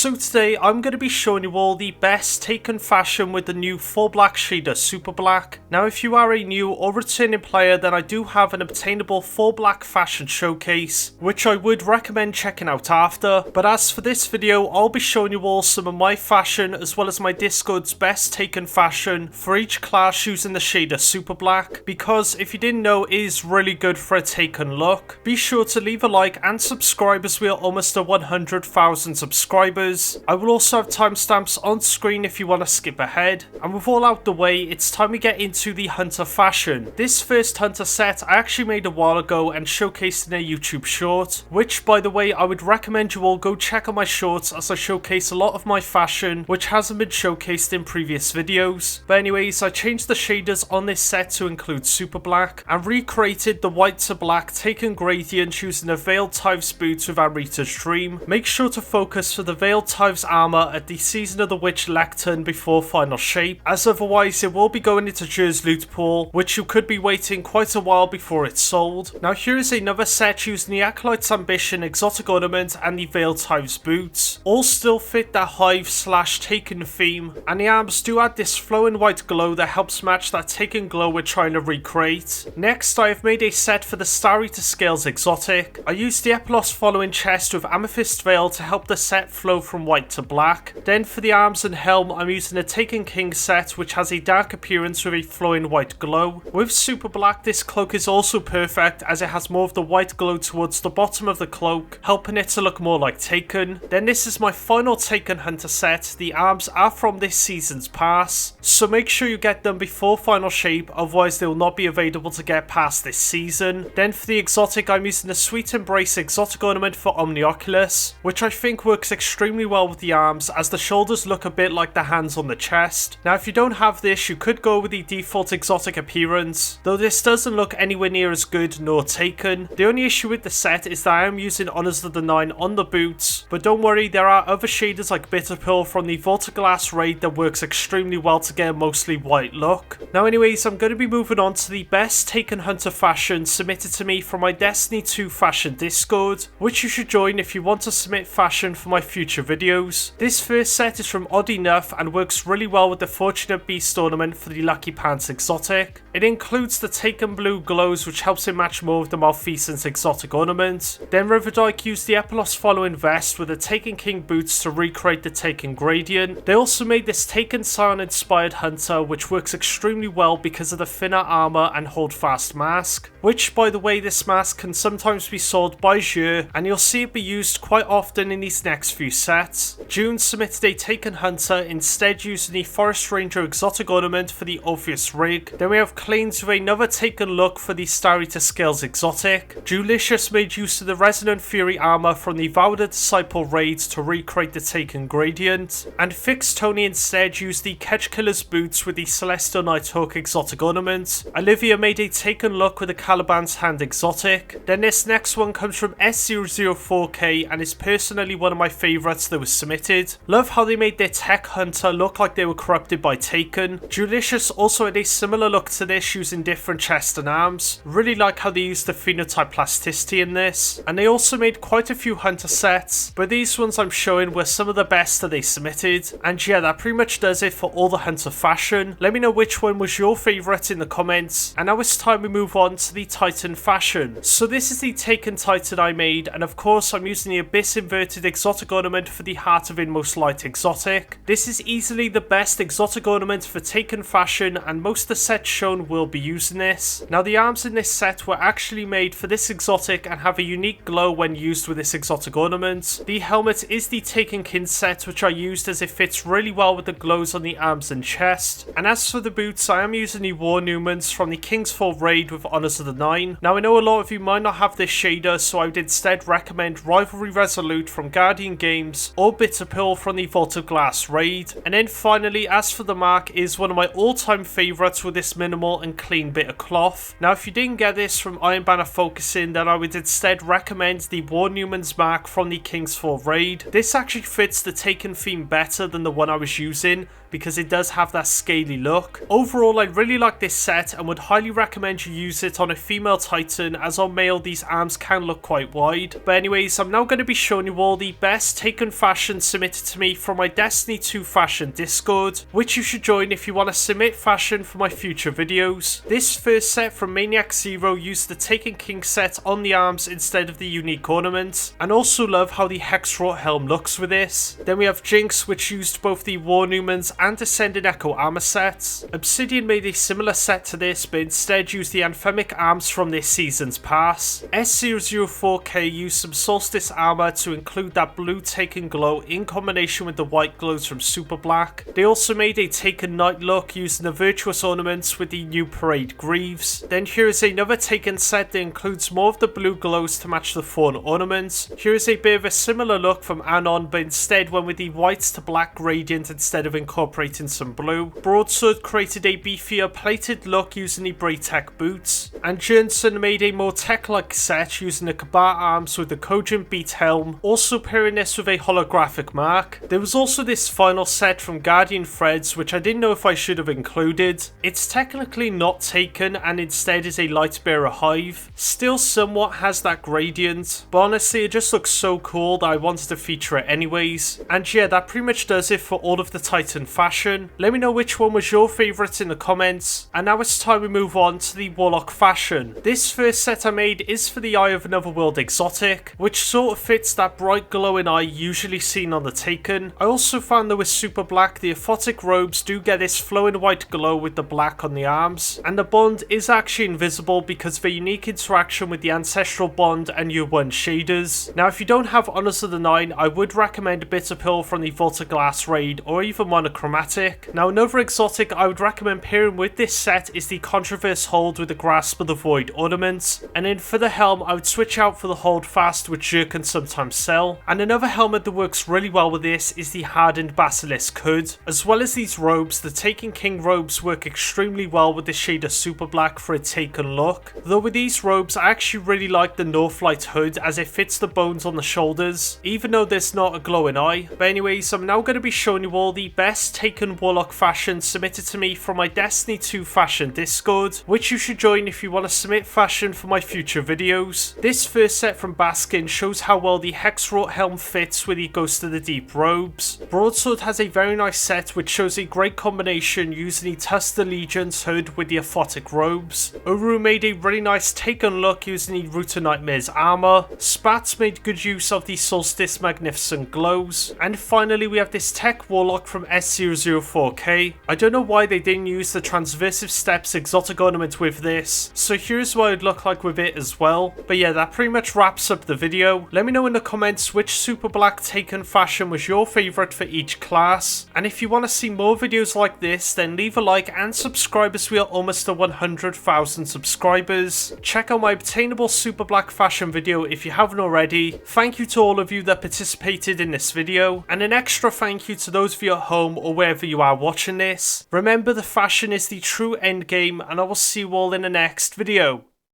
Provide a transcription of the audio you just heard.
So today I'm going to be showing you all the best Taken fashion with the new full black shader Superblack. Now if you are a new or returning player, then I do have an obtainable full black fashion showcase, which I would recommend checking out after. But as for this video, I'll be showing you all some of my fashion as well as my Discord's best Taken fashion for each class using the shader Superblack, because if you didn't know, it is really good for a Taken look. Be sure to leave a like and subscribe as we are almost at 100,000 subscribers. I will also have timestamps on screen if you want to skip ahead. And with all out the way, it's time we get into the Hunter fashion. This first Hunter set I actually made a while ago and showcased in a YouTube short, which by the way I would recommend you all go check out my shorts, as I showcase a lot of my fashion which hasn't been showcased in previous videos. But anyways, I changed the shaders on this set to include Superblack and recreated the white to black Taken gradient using the Veiled Tives boots with Arcite's Dream. Make sure to focus for the Veiled Tives armor at the Season of the Witch lectern before final shape, as otherwise it will be going into Jer's loot pool, which you could be waiting quite a while before it's sold. Now here is another set using the Acolyte's Ambition exotic ornament and the Veiled Tives boots. All still fit that Hive / Taken theme, and the arms do add this flowing white glow that helps match that Taken glow we're trying to recreate. Next, I have made a set for the Starry to Scales exotic. I used the Eplos following chest with Amethyst Veil to help the set flow from white to black. Then for the arms and helm, I'm using a Taken King set which has a dark appearance with a flowing white glow. With Superblack, this cloak is also perfect as it has more of the white glow towards the bottom of the cloak, helping it to look more like Taken. Then this is my final Taken Hunter set. The arms are from this season's pass, so make sure you get them before final shape, otherwise they will not be available to get past this season. Then for the exotic, I'm using the Sweet Embrace exotic ornament for Omnioculus, which I think works extremely well with the arms as the shoulders look a bit like the hands on the chest. Now if you don't have this, you could go with the default exotic appearance, though this doesn't look anywhere near as good nor Taken. The only issue with the set is that I am using Honors of the Nine on the boots, but don't worry, there are other shaders like Bitter Pearl from the Vault Glass raid that works extremely well to get a mostly white look. Now anyways, I'm going to be moving on to the best Taken Hunter fashion submitted to me from my Destiny 2 fashion Discord, which you should join if you want to submit fashion for my future videos. This first set is from Odd Enough and works really well with the Fortunate Beast ornament for the Lucky Pants exotic. It includes the Taken blue glows which helps it match more with the Malfeasance exotic ornament. Then Riverdike used the Epilos following vest with the Taken King boots to recreate the Taken gradient. They also made this Taken Scion inspired Hunter which works extremely well because of the thinner armor and holdfast mask, which by the way this mask can sometimes be sold by Jer and you'll see it be used quite often in these next few sets. June submitted a Taken Hunter instead using the Forest Ranger exotic ornament for the Orpheus rig. Then we have Claims with another Taken look for the Starry to Scales exotic. Julicious made use of the Resonant Fury armor from the Vow the Disciple raids to recreate the Taken gradient. And Fix Tony instead used the Catch Killer's boots with the Celestial Nighthawk exotic ornament. Olivia made a Taken look with the Caliban's hand exotic. Then this next one comes from S004K and is personally one of my favourites that was submitted. Love how they made their Tech Hunter look like they were corrupted by Taken. Julicious also had a similar look to this using different chest and arms. Really like how they used the phenotype plasticity in this. And they also made quite a few Hunter sets, but these ones I'm showing were some of the best that they submitted. And yeah, that pretty much does it for all the Hunter fashion. Let me know which one was your favourite in the comments. And now it's time we move on to the Titan fashion. So this is the Taken Titan I made, and of course I'm using the Abyss inverted exotic ornament for the Heart of Inmost Light exotic. This is easily the best exotic ornament for Taken fashion, and most of the sets shown will be using this. Now the arms in this set were actually made for this exotic and have a unique glow when used with this exotic ornament. The helmet is the Taken Kin set which I used as it fits really well with the glows on the arms and chest. And as for the boots, I am using the War Numans from the Kingsfall raid with Honors of the Nine. Now I know a lot of you might not have this shader, so I would instead recommend Rivalry Resolute from Guardian Games or Bitter Pearl from the Vault of Glass raid. And then finally, as for the mark, is one of my all-time favourites with this minimal and clean bit of cloth. Now if you didn't get this from Iron Banner Focusing, then I would instead recommend the War Newman's mark from the Kingsfall raid. This actually fits the Taken theme better than the one I was using, because it does have that scaly look. Overall, I really like this set and would highly recommend you use it on a female titan, as on male these arms can look quite wide. But anyways, I'm now going to be showing you all the best taken fashion submitted to me from my Destiny 2 fashion Discord, which you should join if you want to submit fashion for my future videos. This first set from Maniac Zero used the Taken King set on the arms instead of the unique ornament, and also love how the Hex-wrought helm looks with this. Then we have Jinx, which used both the Warnumens and Descending Echo armor sets. Obsidian made a similar set to this, but instead used the anthemic arms from this season's pass. S004K used some Solstice armor to include that blue Taken glow in combination with the white glows from Superblack. They also made a Taken Knight look using the Virtuous ornaments with the new Parade Greaves. Then here is another Taken set that includes more of the blue glows to match the Fawn ornaments. Here is a bit of a similar look from Anon, but instead went with the whites to black gradient instead of incorporating some blue. Broadsword created a beefier plated look using the Braytech boots, and Jernson made a more tech-like set using the Kabar arms with the Cogent Beat helm, also pairing this with a holographic mark. There was also this final set from Guardian Threads, which I didn't know if I should have included. It's technically not Taken and instead is a Lightbearer Hive. Still somewhat has that gradient, but honestly it just looks so cool that I wanted to feature it anyways. And yeah, that pretty much does it for all of the Titan fashion. Let me know which one was your favourite in the comments. And now it's time we move on to the Warlock fashion. This first set I made is for the Eye of Another World exotic, which sort of fits that bright glowing eye usually seen on the Taken. I also found that with Superblack, the aphotic robes do get this flowing white glow with the black on the arms, and the bond is actually invisible because of a unique interaction with the Ancestral Bond and U1 shaders. Now if you don't have Honors of the Nine, I would recommend Bitter Pill from the Volta Glass raid or even Monochromatic. Now another exotic I would recommend pairing with this set is the Controverse Hold with the Grasp of the Void ornaments, and then for the helm I would switch out for the Hold Fast, which Jer can sometimes sell. And another helmet that works really well with this is the Hardened Basilisk Hood. As well as these robes, the Taken King robes work extremely well with the shader Superblack for a Taken look, though with these robes I actually really like the Northlight hood as it fits the bones on the shoulders, even though there's not a glowing eye. But anyways, I'm now going to be showing you all the best Taken Warlock fashion submitted to me from my Destiny 2 fashion Discord, which you should join if you want to submit fashion for my future videos. This first set from Baskin shows how well the Hex-wrought helm fits with the Ghost of the Deep robes. Broadsword has a very nice set which shows a great combination using the Tusk Allegiance hood with the aphotic robes. Uru made a really nice Taken look using the Root of Nightmares armor. Spats made good use of the Solstice Magnificent glows. And finally we have this Tech Warlock from S004K. I don't know why they didn't use the Transversive Steps exotic ornament with this, so here's what it'd look like with it as well. But yeah, that pretty much wraps up the video. Let me know in the comments which Superblack Taken fashion was your favourite for each class, and if you want to see more videos like this then leave a like and subscribe as we are almost at 100,000 subscribers. Check out my obtainable Superblack fashion video if you haven't already. Thank you to all of you that participated in this video, and an extra thank you to those of you at home or wherever you are watching this. Remember, the fashion is the true end game, and I will see you all in the next video.